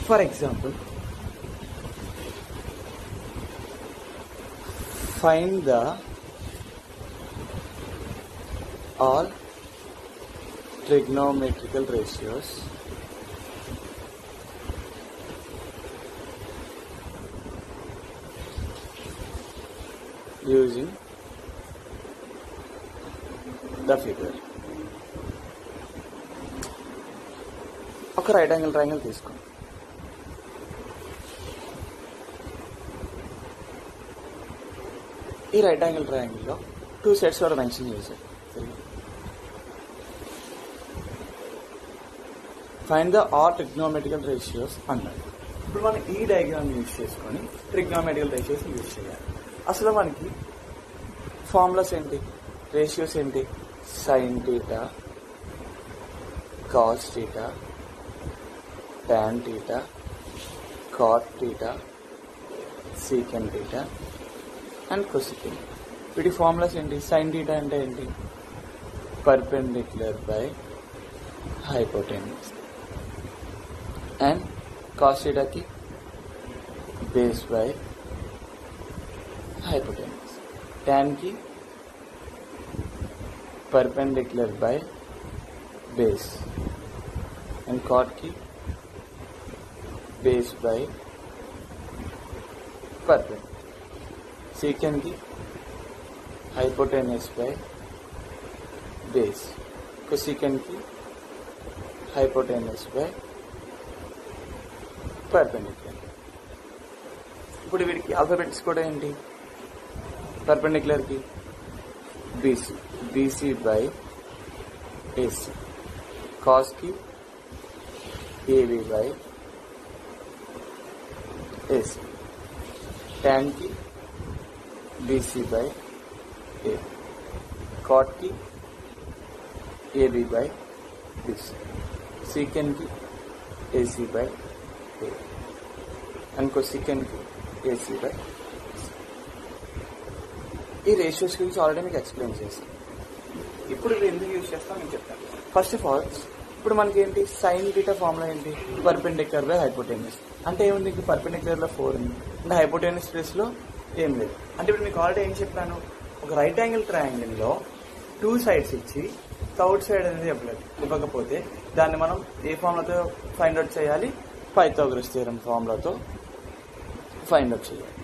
For example, find the all trigonometrical ratios using the figure. ఒక right angle triangle తీసుకోండి. ఈ right angle ట్రయాంగిల్లో 2 sets కూడా mention చేశారు. Find the all trigonometrical ratios అన్నాడు. ఇప్పుడు మనం ఈ డయాగ్రామ్ యూజ్ చేసుకొని ట్రిగ్నోమెట్రికల్ రేషియోస్ యూజ్ చేయాలి. అసలు మనకి ఫార్ములాస్ ఏంటి, రేషియోస్ ఏంటి? Sine theta, cos theta, tan theta, cot theta, secant theta and cosecant. వీటి ఫార్ములాస్ ఏంటి? సైన్ థీటా అంటే ఏంటి? Perpendicular by hypotenuse. And cos థీటాకి బేస్ బై హైపోటెన్యూస్. tan కి perpendicular by base. And cot కి base by perpendicular. Secant की hypotenuse by base. Cosecant की hypotenuse by perpendicular. ఇప్పుడు వీటికి ఆల్ఫాబెట్స్ కూడా ఏంటి? పర్పెండిక్యులర్ కి BC, BC by AC. Cos కి ఏబీ బై ఏసీ. tan की BC by A. cot की AB by BC. secant की AC by A. and cosecant की AC by BC. ఈ రేషియోస్ గురించి ఆల్రెడీ మీకు ఎక్స్ప్లెయిన్ చేస్తాను. ఇప్పుడు ఇది ఎందుకు యూజ్ చేస్తాం నేను చెప్తాను. ఫస్ట్ ఆఫ్ ఆల్ ఇప్పుడు మనకి ఏంటి? సైన్ థీటా ఫార్ములా ఏంటి? Perpendicular by hypotenuse. అంటే ఏముంది? పర్పెండిక్యులర్ లో 4 ఉంది, అంటే హైపోటెన్యూస్ ప్లేస్ లో ఏం లేదు. అంటే ఇప్పుడు మీకు ఆల్రెడీ ఏం చెప్పాను? ఒక రైట్ యాంగిల్ ట్రయాంగిల్ లో 2 సైడ్స్ ఇచ్చి థర్డ్ సైడ్ అనేది ఇవ్వకపోతే దాన్ని మనం ఏ ఫార్ములాతో ఫైండ్ అవుట్ చేయాలి? పైథాగరస్ థియరం ఫార్ములాతో ఫైండ్ అవుట్ చేయాలి.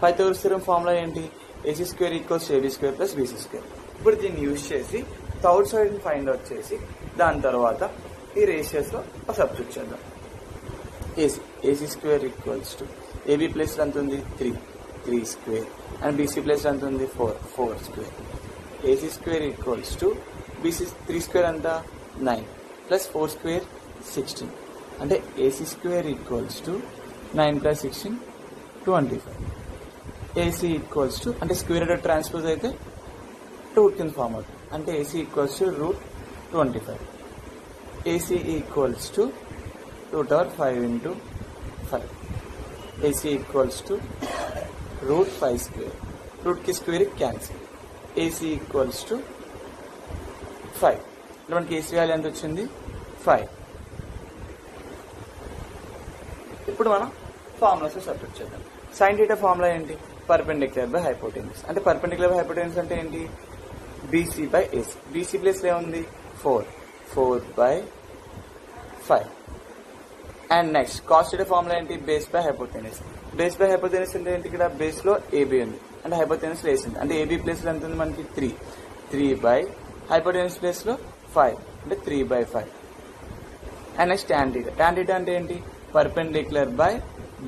పైథాగరస్ థియరం ఫార్ములా ఏంటి? AC square equals AB square plus BC square. ఇప్పుడు దీన్ని యూజ్ చేసి థర్డ్ సైడ్ ని ఫైండ్ అవుట్ చేసి దాని తర్వాత ఈ రేషియోస్ లో సబ్స్టిట్యూట్ చేద్దాం. AC square equals to AB place ఎంత ఉంది? 3 స్క్వేర్. అండ్ BC ప్లేస్ ఎంత ఉంది? 4 square. AC square equals to BC 3 square ఎంత? 9 ప్లస్ 4 స్క్వేర్ 16. అంటే AC square equals to 9 plus 16 25. AC equals to అంటే స్క్వేర్ రూట్ ట్రాన్స్పోజ్ అయితే root కింద form అవుతుంది. అంటే AC equals to root 25. AC equals to root over 5 into 5. AC equals to root 5 square. Root కి square cancel. AC equals to 5. అంటే మనకి AC value ఎంత వచ్చింది? 5. ఇప్పుడు మనం ఫార్ములాస్ సబ్స్టిట్యూట్ చేద్దాం. సైన్ థీటా ఫార్ములా ఏంటి? Perpendicular by hypotenuse. అంటే పర్పెండిక్యులర్ బై హైపోటెన్యూస్ అంటే ఏంటి? BC by AC. BC place లో ఏముంది? 4 by 5. And next cos theta formula ఏంటి? Base by hypotenuse. Base by hypotenuse అంటే ఏంటి? ఇక్కడ బేస్ లో AB ఉంది, అంటే హైపోటెన్యూస్ లో AC ఉంది. అంటే AB ప్లేస్ లో ఎంత ఉంది మనకి? 3 బై హైపోటెన్యూస్ ప్లేస్ లో 5, అంటే 3 by 5. And next tan theta. tan theta అంటే ఏంటి? Perpendicular by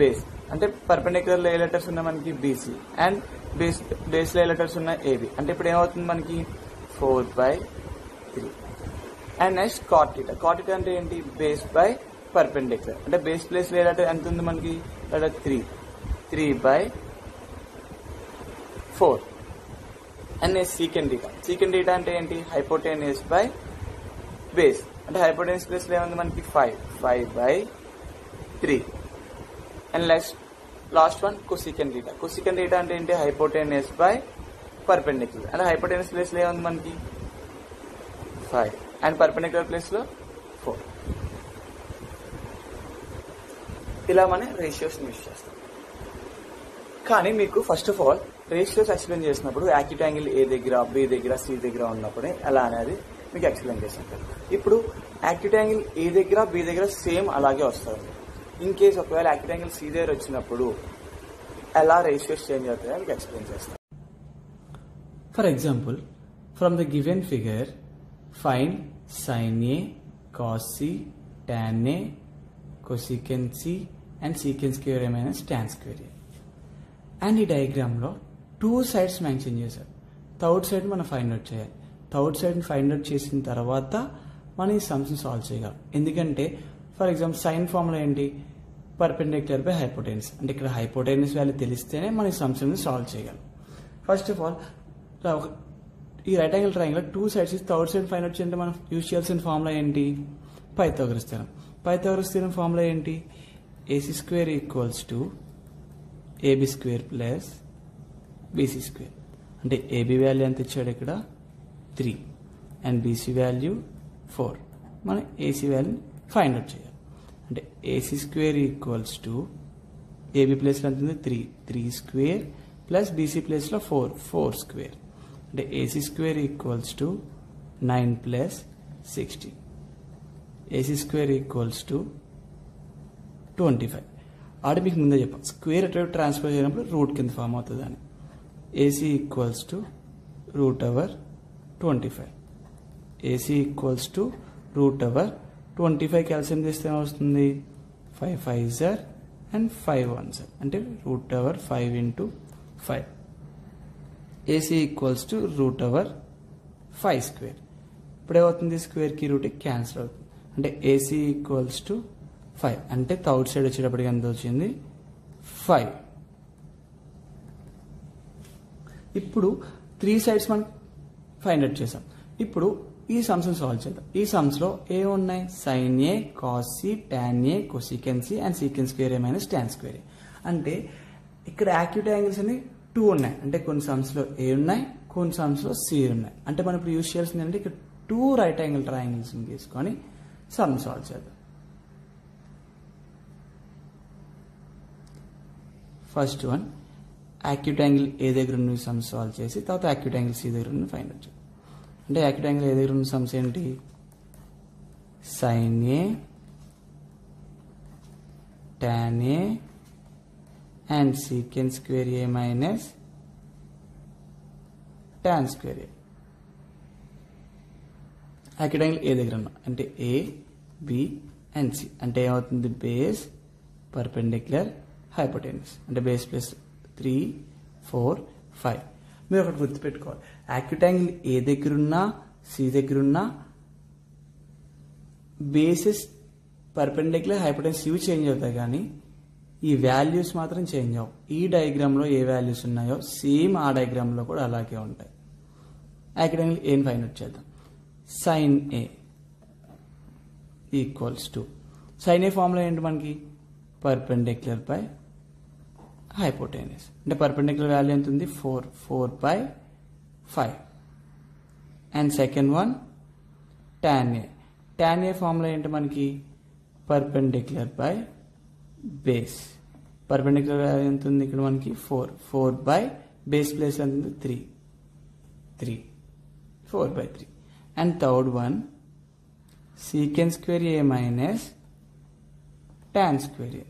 base. అంటే పర్పెండిక్యులర్ లో ఏ లెటర్స్ ఉన్నాయి మనకి? BC. అండ్ బేస్ లో ఏ లెటర్స్ ఉన్నాయి? AB. అంటే ఇప్పుడు ఏమవుతుంది మనకి? 4 by 3. And next cot theta. Cot theta అంటే ఏంటి? Base by perpendicular. అంటే బేస్ ప్లేస్ లో ఏ లెటర్ ఎంత ఉంది మనకి? 3 by 4. And next secant theta. Secant theta అంటే ఏంటి? Hypotenuse by base. అంటే హైపోటెన్యూస్ ప్లేస్ లో ఏముంది మనకి? 5 by 3. And last one cosecant theta. Cosecant theta అంటే ఏంటి? Hypotenuse by perpendicular. అంటే హైపోటెన్యూస్ ప్లేస్ లో ఏముంది మనకి? 5. అండ్ పర్పెండిక్యులర్ ప్లేస్ లో 4. ఇలా మనం రేషియోస్ యూజ్ చేస్తాం. కానీ మీకు first of all ratios explain చేసినప్పుడు యాక్యూట్ యాంగిల్ ఏ దగ్గర, బి దగ్గర, సి దగ్గర ఉన్నప్పుడే ఎలా అనేది మీకు ఎక్స్ప్లెయిన్ చేస్తాను. ఇప్పుడు యాక్యూట్ యాంగిల్ ఏ దగ్గర, బి దగ్గర సేమ్ అలాగే వస్తుంది. ఇన్ కేస్ ఒకవేళ యాక్యూట్ యాంగిల్ సి దగ్గర వచ్చినప్పుడు ఎలా రేషియోస్ చేంజ్ అవుతాయో మీకు ఎక్స్ప్లెయిన్ చేస్తాను. For example, from the given figure find sin A, cos C, tan A, cosecant C and secant square A minus tan square A. And ఈ డయాగ్రామ్లో 2 sides mention చేశారు. Third side మనం find out చేయాలి. Third సైడ్ని find out చేసిన తర్వాత మనం ఈ సమ్స్ని solve చేయగలం. ఎందుకంటే ఫర్ ఎగ్జాంపుల్ సైన్ ఫార్ములా ఏంటి, పర్పెండిక్యులర్ బై హైపోటెనస్. అంటే ఇక్కడ హైపోటెనస్ వాల్యూ తెలిస్తేనే మనం ఈ సమ్స్ని సాల్వ్ చేయగలం. ఫస్ట్ ఆఫ్ ఆల్ ఈ right angle triangle 2 sides third side find out చేయాలంటే మనం యూజ్ చేయాల్సిన ఫార్ములా ఏంటి, Pythagoras theorem. Pythagoras theorem formula ఏంటి, AC square equals to AB square plus BC square. అంటే AB వాల్యూ ఎంత ఇచ్చాడు ఇక్కడ 3 అండ్ BC వాల్యూ 4. మనం AC వాల్యూని ఫైండ్ అవుట్ చేయాలి. అంటే AC square equals to AB ప్లేస్లో ఎంత ఉంది 3 స్క్వేర్ ప్లస్ BC ప్లేస్లో 4 స్క్వేర్. అంటే AC square equals to 9 plus 60. AC square equals to 25. ఆడ మీకు ముందే చెప్పాను స్క్వేర్ అటు ట్రాన్స్ఫర్ చేయనప్పుడు రూట్ కింద ఫామ్ అవుతుంది అని. AC equals to √25. AC equals to √25 calcium చేస్తే ఏమొస్తుంది 5 5s అండ్ 5 1s అంటే √5 into 5. AC equals to √5 square. ఇప్పుడు ఏమవుతుంది స్క్వేర్కి రూట్ క్యాన్సిల్ అవుతుంది. అంటే AC ఈక్వల్స్ టు 5 అంటే థర్డ్ సైడ్ వచ్చేటప్పటికి ఎంత వచ్చింది 5. ఇప్పుడు 3 sides మనం ఫైండ్ అవుట్ చేసాం. ఇప్పుడు ఈ సమ్స్ సాల్వ్ చేద్దాం. ఈ సమ్స్ లో ఏమున్నాయి, sin A, cos C, tan A, cosecant C and secant square A minus tan square A. అంటే ఇక్కడ యాక్యూట్ యాంగిల్స్ అని 2 ఉన్నాయి. అంటే కొన్ని సమ్స్ లో A ఉన్నాయి, కొన్ని సమ్స్ లో C ఉన్నాయి. అంటే మనం ఇప్పుడు యూజ్ చేయాల్సింది అంటే ఇక్కడ 2 రైట్ యాంగిల్ ట్రయాంగిల్స్ తీసుకొని సమ్ సాల్వ్ చేద్దాం. ఫస్ట్ వన్ యాక్యూట్ యాంగిల్ ఏ దగ్గర ఉన్న సమ్స్ సాల్వ్ చేసి తర్వాత యాక్యూట్ యాంగిల్ సి దగ్గర ఉన్న ఫైండ్ అవుట్ చేద్దాం. అంటే యాక్యూట్ యాంగిల్ ఏ దగ్గర ఉన్న సమ్స్ ఏంటి, sin A, tan A and secant square A minus tan square A. Acute angle ఏ దగ్గర ఉన్నా అంటే A, B అండ్ C. అంటే ఏమవుతుంది బేస్ పర్పెండిక్యులర్ హైపోటెనస్. అంటే బేస్ ప్లస్ 3 4 5. మీరు ఒకటి గుర్తుపెట్టుకోవాలి, యాక్యూట్ యాంగిల్ ఏ దగ్గర ఉన్నా సి దగ్గర ఉన్నా బేసెస్ పర్పెండిక్యులర్ హైపోటెనస్ ఇవి చేంజ్ అవుతాయి కానీ ఈ వాల్యూస్ మాత్రం చేంజ్ అవ్వవు. ఈ డయాగ్రామ్లో ఏ వాల్యూస్ ఉన్నాయో సేమ్ ఆ డయాగ్రామ్లో కూడా అలాగే ఉంటాయి. యాక్యూట్ యాంగిల్ ఏని ఫైండ్ అవుట్ చేద్దాం. sin A equals to sin A formula ఏంటి మనకి, పర్పెండిక్యులర్ బై హైపోటెనస్. అంటే పర్పెండిక్యులర్ వాల్యూ ఎంత ఉంది 4/5 and second one tan A. tan A formula ఏంటి మనకి perpendicular by base. Perpendicular value ఎంత ఉంది ఇక్కడ మనకి 4 బేస్ ప్లేస్ ఎంత ఉంది 3 4/3. And third one secant square A minus tan square A.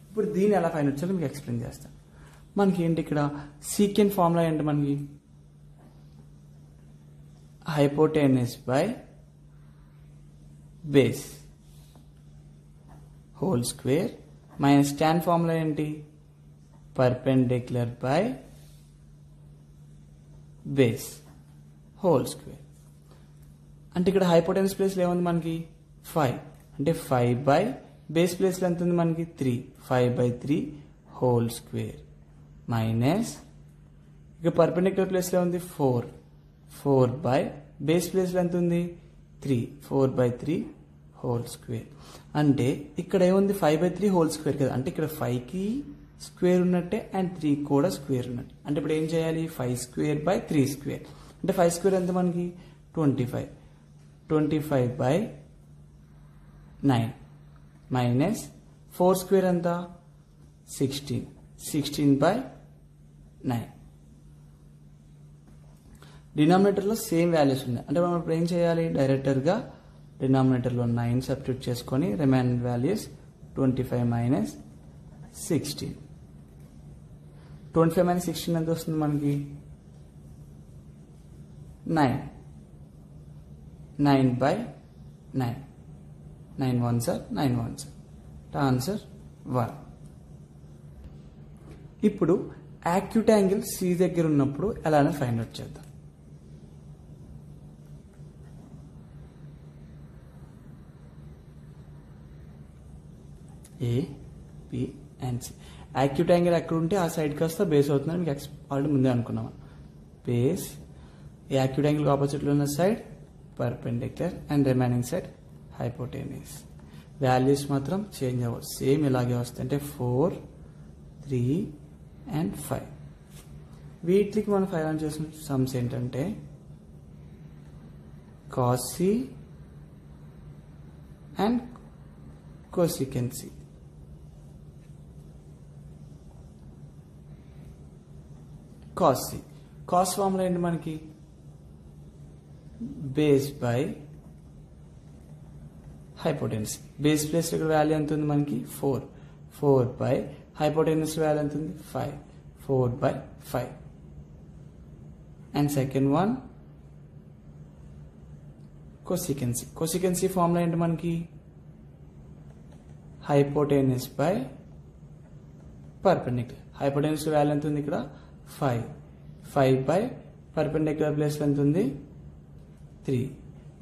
ఇప్పుడు దీన్ని ఎలా ఫైండ్ అవుట్ చేయాలో మీకు ఎక్స్ప్లెయిన్ చేస్తాను. మనకి ఏంటి ఇక్కడ secant ఫార్ములా ఏంటి మనకి hypotenuse by base whole square minus tan formula ఏంటి perpendicular by base whole square. అంటే ఇక్కడ హైపోటెనస్ ప్లేస్లో ఏముంది మనకి 5 అంటే 5 బేస్ ప్లేస్లో ఎంత ఉంది మనకి 3 5/3 హోల్ స్క్వేర్ మైనస్ ఇక పర్పెండిక్యులర్ ప్లేస్లో ఉంది 4 బేస్ ప్లేస్లో ఎంత ఉంది 3 4/3 హోల్ స్క్వేర్. అంటే ఇక్కడ ఏముంది 5/3 హోల్ స్క్వేర్ కదా, అంటే ఇక్కడ 5కి స్క్వేర్ ఉన్నట్టే అండ్ 3 కూడా స్క్వేర్ ఉన్నట్టు. అంటే ఇప్పుడు ఏం చేయాలి 5 square/3 square. అంటే 5 square ఎంత మనకి 25 25/9 మైనస్ 4 స్క్వేర్ ఎంత 16 16/9. డినామినేటర్లో సేమ్ వాల్యూస్ ఉన్నాయి అంటే మనం ఇప్పుడు ఏం చేయాలి డైరెక్టర్గా డినామినేటర్లో 9 సబ్స్టిట్యూట్ చేసుకొని రిమైనింగ్ వాల్యూస్ 25 మైనస్ 16. 25 మైనస్ 16 ఎంత వస్తుంది మనకి 9 9/9 9 1s are 9 1s. ఆన్సర్ 1. ఇప్పుడు యాక్యూట్ యాంగిల్ సి దగ్గర ఉన్నప్పుడు ఎలానే ఫైండ్ అవుట్ చేద్దాం. A B and C acute angle ఎక్కడ ఉంటే ఆ సైడ్కి వస్తే బేస్ అవుతుందని మీకు ఆల్రెడీ ముందే అనుకున్నాం. బేస్ యాక్యూట్ యాంగిల్ ఆపోజిట్లో ఉన్న side perpendicular and remaining side hypotenuse. Values మాత్రం చేంజ్ అవ్వవు, సేమ్ ఇలాగే వస్తాయి అంటే 4 3 and 5. వీటికి మనం ఫైండ్ అవుట్ చేసిన సమ్స్ ఏంటంటే cos C and cosecant C. cos C cos formula ఏంటి మనకి base by hypotenuse. Base place ఇక్కడ వాల్యూ ఎంత ఉంది మనకి 4 బై హైపోటెన్యూస్ వాల్యూ ఎంత ఉంది 5 4/5. And second one cosecant C. cosecant C formula ఏంటి మనకి hypotenuse by perpendicular. Hypotenuse value ఎంత ఉంది ఇక్కడ 5 బై పర్పెండిక్యులర్ ప్లేస్ ఎంత ఉంది 3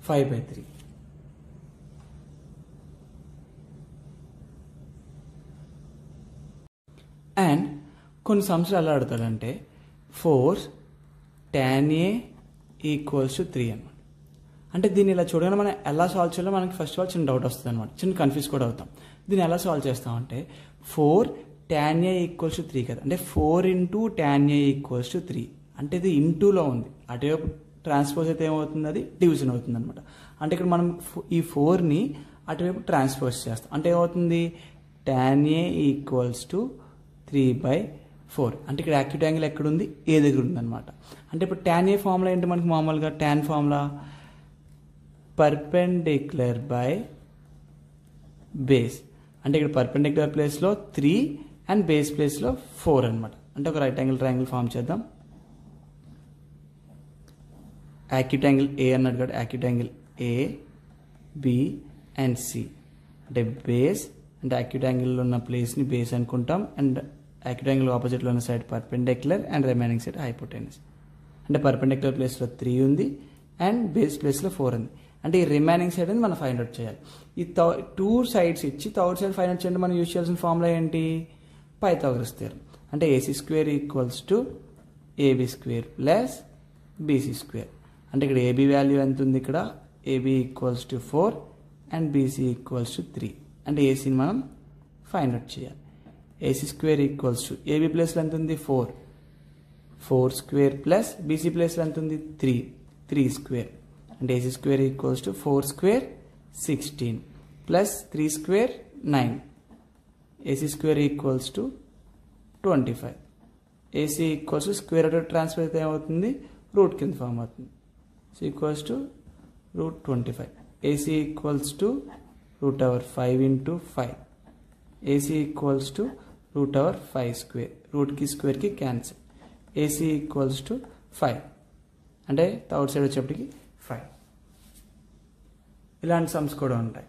5/3. అండ్ కొన్ని సంవత్సరాలు ఎలా అడుగుతాడంటే 4 tan A ఈక్వల్స్ టు 3 అనమాట. అంటే దీన్ని ఇలా చూడగానే మనం ఎలా సాల్వ్ చేయాలో మనకి ఫస్ట్ ఆఫ్ ఆల్ చిన్న డౌట్ వస్తుంది అనమాట, చిన్న కన్ఫ్యూజ్ కూడా అవుతాం. దీన్ని ఎలా సాల్వ్ చేస్తామంటే 4 tan A ఈక్వల్స్ టు 3 కదా, అంటే 4 into tan A equals to 3 అంటే ఇది ఇంటూలో ఉంది. అటువైపు ట్రాన్స్పోజ్ అయితే ఏమవుతుంది అది డివిజన్ అవుతుంది అనమాట. అంటే ఇక్కడ మనం ఈ 4ని అటువైపు ట్రాన్స్పోజ్ చేస్తాం అంటే ఏమవుతుంది tan A ఈక్వల్స్ టు 3/4. అంటే ఇక్కడ యాక్యూట్ యాంగిల్ ఎక్కడ ఉంది ఏ దగ్గర ఉంది అనమాట. అంటే ఇప్పుడు tan A ఫార్ములా ఏంటి మనకి మామూలుగా tan formula perpendicular by base. అంటే ఇక్కడ పర్పెండిక్యులర్ ప్లేస్లో 3 అండ్ బేస్ ప్లేస్లో 4 అనమాట. అంటే ఒక రైట్ యాంగిల్ ట్రయాంగిల్ ఫామ్ చేద్దాం. యాక్యూట్ యాంగిల్ ఏ అన్నాడు కదా, acute angle A B and C. అంటే బేస్ అంటే యాక్యూట్ యాంగిల్లో ఉన్న ప్లేస్ని బేస్ అనుకుంటాం అండ్ యాక్యూట్ యాంగిల్ ఆపోజిట్లో ఉన్న side perpendicular and remaining side hypotenuse. అంటే పర్పెండిక్యులర్ ప్లేస్లో 3 ఉంది అండ్ బేస్ ప్లేస్లో 4 ఉంది. అంటే ఈ రిమైనింగ్ సైడ్ అని మనం ఫైండ్ అవుట్ చేయాలి. ఈ 2 సైడ్స్ ఇచ్చి థర్డ్ సైడ్ ఫైండ్ అవుట్ చేయండి. మనం యూజ్ చేయాల్సిన ఫార్ములా ఏంటి పైథాగరస్ థియరం. అంటే AC square equals to AB square plus BC square. అంటే ఇక్కడ AB వాల్యూ ఎంత ఉంది ఇక్కడ AB equals to 4 and BC equals to 3. అంటే ఏసీని మనం ఫైండ్ అవుట్ చేయాలి. AC square equals to AB ప్లేస్లో ఎంత ఉంది 4 స్క్వేర్ ప్లస్ BC ప్లేస్లో ఎంత ఉంది 3 స్క్వేర్. అంటే AC square equals to 4 square 16 plus 3 square 9. AC square equals to 25. AC equals to square root transfer అయితే ఏమవుతుంది రూట్ కింద ఫామ్ అవుతుంది. So equals to root 25. AC equals to root over 5 into 5. AC equals to root over 5 square. రూట్కి స్క్వేర్కి cancel. AC equals to 5 అంటే third side వచ్చేప్పటికి 5. ఇలాంటి sums కూడా ఉంటాయి.